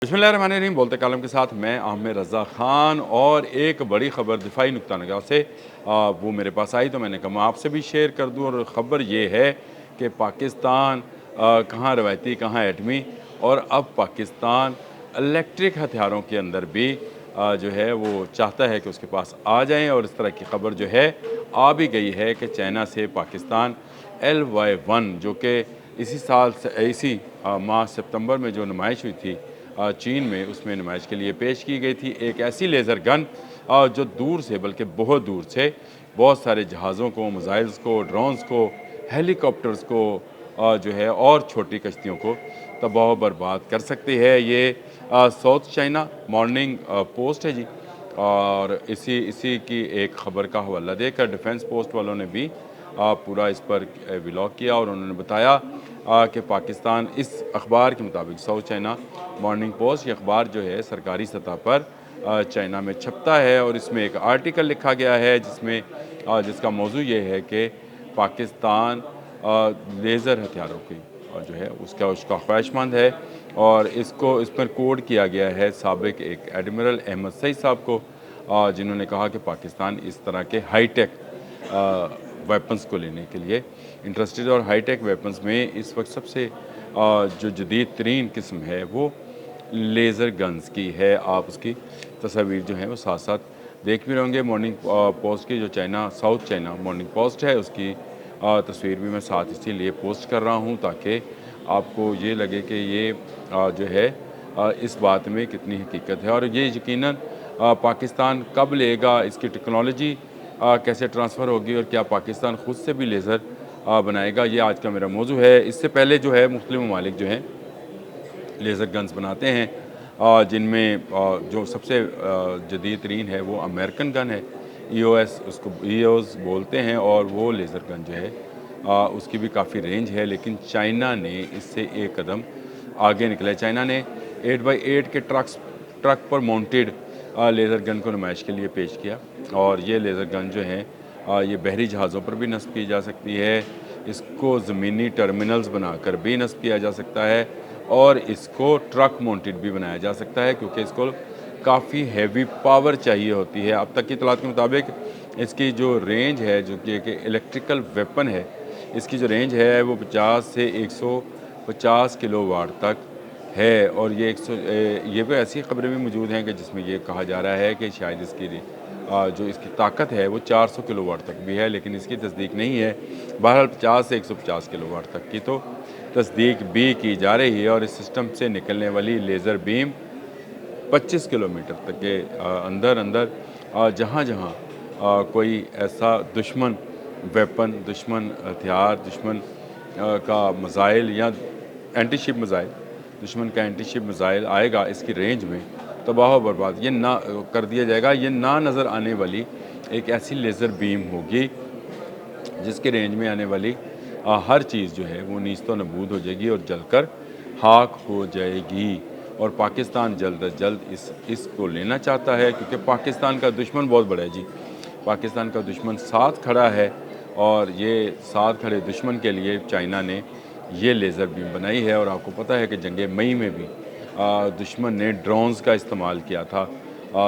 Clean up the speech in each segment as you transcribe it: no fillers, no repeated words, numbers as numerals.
बिस्मिल्लाहिर्रहमानिर्रहीम। बोलते कालम के साथ मैं आमिर रज़ा ख़ान और एक बड़ी ख़बर दिफाई नुक्ता निगाह से वो मेरे पास आई तो मैंने कहा मैं आपसे भी शेयर कर दूं। और ख़बर ये है कि पाकिस्तान कहाँ रवायती कहाँ एटमी, और अब पाकिस्तान इलेक्ट्रिक हथियारों के अंदर भी जो है वो चाहता है कि उसके पास आ जाएं। और इस तरह की ख़बर जो है आ भी गई है कि चाइना से पाकिस्तान LY-1 जो कि इसी माह सितंबर में जो नुमाइश हुई थी चीन में, उसमें नुमाइश के लिए पेश की गई थी एक ऐसी लेज़र गन जो दूर से, बल्कि बहुत दूर से, बहुत सारे जहाज़ों को, मिसाइल्स को, ड्रोन्स को, हेलीकॉप्टर्स को जो है और छोटी कश्तियों को तबाह बर्बाद कर सकती है। ये साउथ चाइना मॉर्निंग पोस्ट है जी। और इसी इसी की एक ख़बर का हवाला देकर डिफेंस पोस्ट वालों ने भी पूरा इस पर व्लॉग किया और उन्होंने बताया कि पाकिस्तान, इस अखबार के मुताबिक साउथ चाइना मॉर्निंग पोस्ट, ये अखबार जो है सरकारी सतह पर चाइना में छपता है। और इसमें एक आर्टिकल लिखा गया है जिसका मौजू ये है कि पाकिस्तान लेज़र हथियारों की और जो है उसका ख्वाहिशमंद है। और इस पर कोड किया गया है साबिक एक एडमिरल अहमद सईद साहब को, जिन्होंने कहा कि पाकिस्तान इस तरह के हाईटेक वेपन्स को लेने के लिए इंटरेस्टेड। और हाईटेक वेपन्स में इस वक्त सबसे जो जदीद तरीन किस्म है वो लेज़र गन्स की है। आप उसकी तस्वीर जो है वो साथ साथ देख भी रहेंगे। मॉर्निंग पोस्ट की जो साउथ चाइना मॉर्निंग पोस्ट है, उसकी तस्वीर भी मैं साथ इसीलिए पोस्ट कर रहा हूँ ताकि आपको ये लगे कि ये जो है इस बात में कितनी हकीकत है। और ये यकीनन पाकिस्तान कब लेगा, इसकी टेक्नोलॉजी कैसे ट्रांसफ़र होगी और क्या पाकिस्तान ख़ुद से भी लेज़र बनाएगा, ये आज का मेरा मौजू है। इससे पहले जो है मुख्तलिफ ममालिक जो हैं लेज़र गन्स बनाते हैं, जिनमें जो सबसे जदीद तरीन है वो अमेरिकन गन है, EOS उसको EOS बोलते हैं। और वो लेज़र गन जो है उसकी भी काफ़ी रेंज है, लेकिन चाइना ने इससे एक कदम आगे निकला। चाइना ने 8x8 के ट्रक पर माउंटेड लेज़र गन को नुमाइश के लिए पेश किया। और ये लेज़र गन जो है ये बहरी जहाज़ों पर भी नस्ब की जा सकती है, इसको ज़मीनी टर्मिनल्स बनाकर भी नस्ब किया जा सकता है, और इसको ट्रक माउंटेड भी बनाया जा सकता है क्योंकि इसको काफ़ी हैवी पावर चाहिए होती है। अब तक की इतलात के मुताबिक इसकी जो रेंज है, जो कि एक इलेक्ट्रिकल वेपन है, इसकी जो रेंज है वो 50 से 150 किलोवाट तक है। और ये भी ऐसी खबरें भी मौजूद हैं कि जिसमें ये कहा जा रहा है कि शायद जो इसकी ताकत है वो 400 किलोवाट तक भी है, लेकिन इसकी तस्दीक नहीं है। बहरहाल 50 से 150 किलोवाट तक की तो तस्दीक भी की जा रही है। और इस सिस्टम से निकलने वाली लेज़र बीम 25 किलोमीटर तक के अंदर जहाँ जहाँ कोई ऐसा दुश्मन वेपन, दुश्मन हथियार, दुश्मन का मिसाइल या एंटीशिप मिसाइल, दुश्मन का एंटीशिप मिसाइल आएगा इसकी रेंज में, तबाह बर्बाद ये ना कर दिया जाएगा। ये ना नज़र आने वाली एक ऐसी लेज़र बीम होगी जिसके रेंज में आने वाली हर चीज़ जो है वो नीस्तो नबूद हो जाएगी और जलकर खाक हो जाएगी। और पाकिस्तान जल्द अज जल्द इसको लेना चाहता है क्योंकि पाकिस्तान का दुश्मन बहुत बड़ा है जी। पाकिस्तान का दुश्मन साथ खड़ा है, और ये साथ खड़े दुश्मन के लिए चाइना ने ये लेज़र बीम बनाई है। और आपको पता है कि जंग मई में भी दुश्मन ने ड्रोन्स का इस्तेमाल किया था,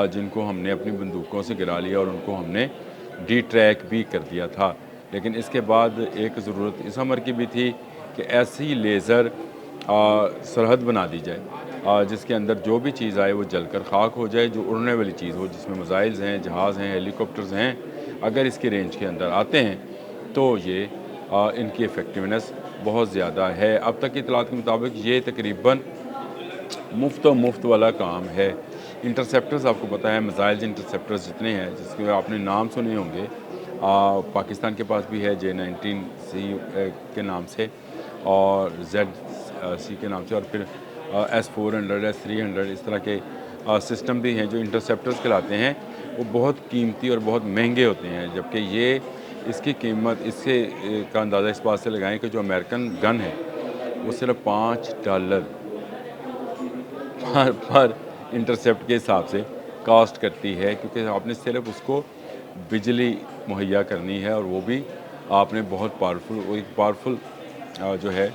जिनको हमने अपनी बंदूकों से गिरा लिया और उनको हमने ट्रैक भी कर दिया था। लेकिन इसके बाद एक ज़रूरत इस अमर की भी थी कि ऐसी लेज़र सरहद बना दी जाए जिसके अंदर जो भी चीज़ आए वो जलकर खाक हो जाए, जो उड़ने वाली चीज़ हो, जिसमें मिसाइल्स हैं, जहाज़ हैं, हेलीकॉप्टर्स हैं, अगर इसकी रेंज के अंदर आते हैं तो ये इनकी इफ़ेक्टिवनेस बहुत ज़्यादा है। अब तक की इतलात के मुताबिक ये तकरीबन मुफ्त वाला काम है। इंटरसेप्टर्स आपको पता है, मिसाइल्स इंटरसेप्टर्स जितने हैं जिसके आपने नाम सुने होंगे, पाकिस्तान के पास भी है J-19C के नाम से और ZC के नाम से, और फिर S-400, S-300 इस तरह के सिस्टम भी हैं जो इंटरसेप्टर्स कहलाते हैं। वो बहुत कीमती और बहुत महंगे होते हैं, जबकि ये इसकी कीमत का अंदाज़ा इस बात से लगाएं कि जो अमेरिकन गन है वो सिर्फ $5 पर इंटरसेप्ट के हिसाब से कास्ट करती है, क्योंकि आपने सिर्फ उसको बिजली मुहैया करनी है, और वो भी आपने बहुत पावरफुल जो है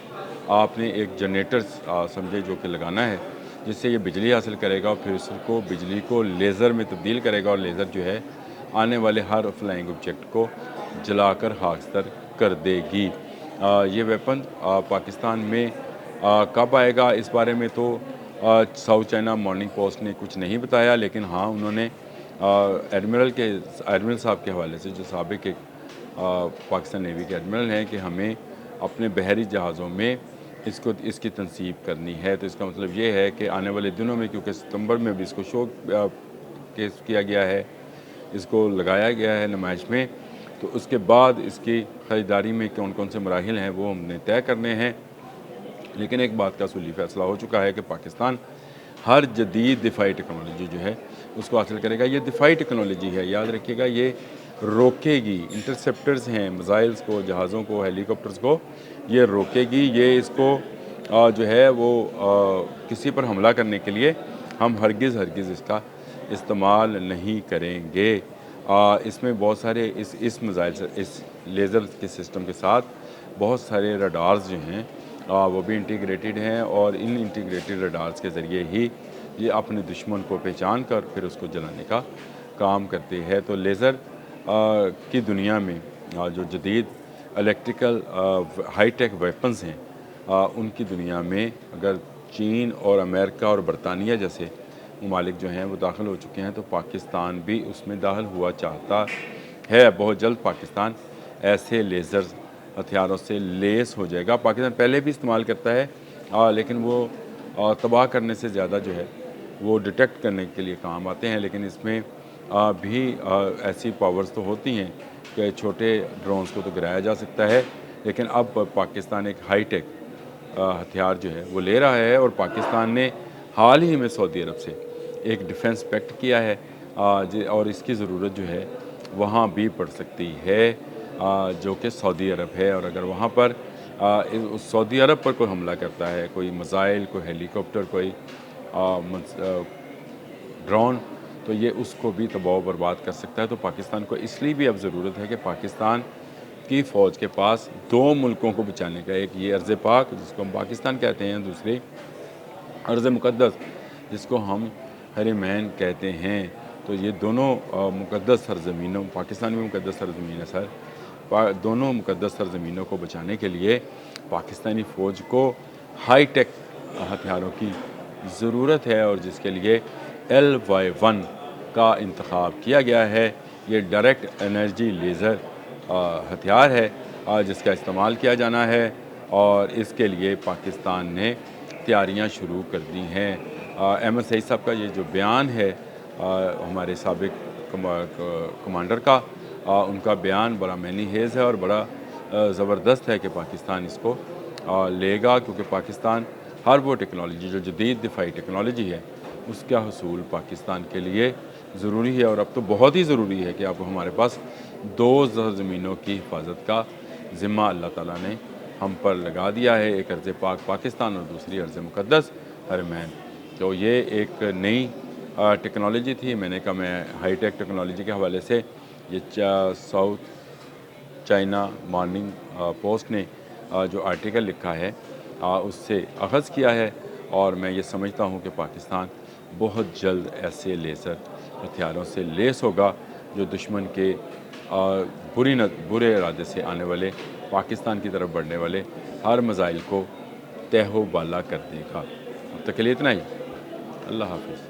आपने एक जनरेटर समझे जो कि लगाना है, جس سے یہ بجلی حاصل کرے گا اور پھر اس کو بجلی کو لیزر میں تبدیل کرے گا، اور لیزر جو ہے آنے والے ہر فلائنگ آبجیکٹ کو جلا کر خاکستر کر دے گی۔ یہ ویپن پاکستان میں کب آئے گا اس بارے میں تو ساؤتھ چائنا مارننگ پوسٹ نے کچھ نہیں بتایا، لیکن ہاں انہوں نے ایڈمرل صاحب کے حوالے سے، جو سابق ایک پاکستان نیوی کے ایڈمرل ہیں، کہ ہمیں اپنے بحری جہازوں میں اس کی تنصیب کرنی ہے۔ تو اس کا مطلب یہ ہے کہ آنے والے دنوں میں، کیونکہ ستمبر میں بھی اس کو شو کیس کیا گیا ہے، اس کو لگایا گیا ہے نمائش میں، تو اس کے بعد اس کی خریداری میں کون کون سے مراحل ہیں وہ ہم نے طے کرنے ہیں۔ لیکن ایک بات کا اصولی فیصلہ ہو چکا ہے کہ پاکستان ہر جدید دفاعی ٹیکنالوجی جو ہے اس کو حاصل کرے گا۔ یہ دفاعی ٹیکنالوجی ہے، یاد رکھیے گا، یہ روکے گی، انٹرسیپٹرز ہیں، میزائلز کو، جہازوں کو، ہیلی کاپٹرز کو یہ روکے گی۔ یہ اس کو جو ہے وہ کسی پر حملہ کرنے کے لیے ہم ہرگز اس کا استعمال نہیں کریں گے۔ اس میں بہت سارے اس میزائل سے، اس لیزر کے سسٹم کے ساتھ بہت سارے ریڈارز جو ہیں وہ بھی انٹیگریٹڈ ہیں، اور ان انٹیگریٹڈ ریڈارز کے ذریعے ہی یہ اپنے دشمن کو پہچان کر پھر اس کو جلانے کا کام کرتے ہیں۔ تو لیزر کی دنیا میں جو جدید الیکٹریکل ہائی ٹیک ویپنز ہیں، ان کی دنیا میں اگر چین اور امریکہ اور برطانیہ جیسے ممالک جو ہیں وہ داخل ہو چکے ہیں، تو پاکستان بھی اس میں داخل ہوا چاہتا ہے۔ بہت جلد پاکستان ایسے لیزر ہتھیاروں سے لیس ہو جائے گا۔ پاکستان پہلے بھی استعمال کرتا ہے، لیکن وہ تباہ کرنے سے زیادہ جو ہے وہ ڈیٹیکٹ کرنے کے لیے کام آتے ہیں۔ لیکن اس میں بھی ایسی پاورز تو ہوتی ہیں کہ چھوٹے ڈرونز کو تو گرایا جا سکتا ہے، لیکن اب پاکستان ایک ہائی ٹیک ہتھیار جو ہے وہ لے رہا ہے، اور پاکستان نے حال ہی میں سعودی عرب سے ایک ڈیفنس پیکٹ کیا ہے، اور اس کی ضرورت جو ہے وہاں بھی پڑ سکتی ہے، جو کہ سعودی عرب ہے۔ اور اگر وہاں پر سعودی عرب پر کوئی حملہ کرتا ہے، کوئی میزائل، کوئی ہیلی کاپٹر، کوئی ڈرون، تو یہ اس کو بھی تباہ و برباد کر سکتا ہے۔ تو پاکستان کو اس لیے بھی اب ضرورت ہے کہ پاکستان کی فوج کے پاس دو ملکوں کو بچانے کا، ایک یہ ارض پاک جس کو ہم پاکستان کہتے ہیں، دوسری ارض مقدس جس کو ہم حرمین کہتے ہیں۔ تو یہ دونوں مقدس سرزمینوں، پاکستان میں مقدس سرزمین ہے سر، دونوں مقدس سرزمینوں کو بچانے کے لیے پاکستانی فوج کو ہائی ٹیک ہتھیاروں کی ضرورت ہے، اور جس کے لیے LY-1 کا انتخاب کیا گیا ہے۔ یہ ڈائریکٹ انرجی لیزر ہتھیار ہے جس کا استعمال کیا جانا ہے، اور اس کے لیے پاکستان نے تیاریاں شروع کر دی ہیں۔ احمد سعید صاحب کا یہ جو بیان ہے ہمارے سابق کمانڈر کا، ان کا بیان بڑا معنی خیز ہے اور بڑا زبردست ہے کہ پاکستان اس کو لے گا، کیونکہ پاکستان ہر وہ ٹیکنالوجی جو جدید دفاعی ٹیکنالوجی ہے اس کا حصول پاکستان کے لیے ضروری ہے، اور اب تو بہت ہی ضروری ہے کہ اب ہمارے پاس دو زمینوں کی حفاظت کا ذمہ اللہ تعالیٰ نے ہم پر لگا دیا ہے، ایک ارض پاک پاکستان اور دوسری ارض مقدس حرمین۔ تو یہ ایک نئی ٹیکنالوجی تھی، میں نے کہا میں ہائی ٹیک ٹیکنالوجی کے حوالے سے یہ ساؤتھ چائنا مارننگ پوسٹ نے جو آرٹیکل لکھا ہے اس سے اخذ کیا ہے، اور میں یہ سمجھتا ہوں کہ پاکستان بہت جلد ایسے لیزر ہتھیاروں سے لیس ہوگا جو دشمن کے برے ارادے سے آنے والے، پاکستان کی طرف بڑھنے والے ہر میزائل کو تہہ و بالا کر دے گا۔ اب تک کے لیے اتنا ہی، اللہ حافظ۔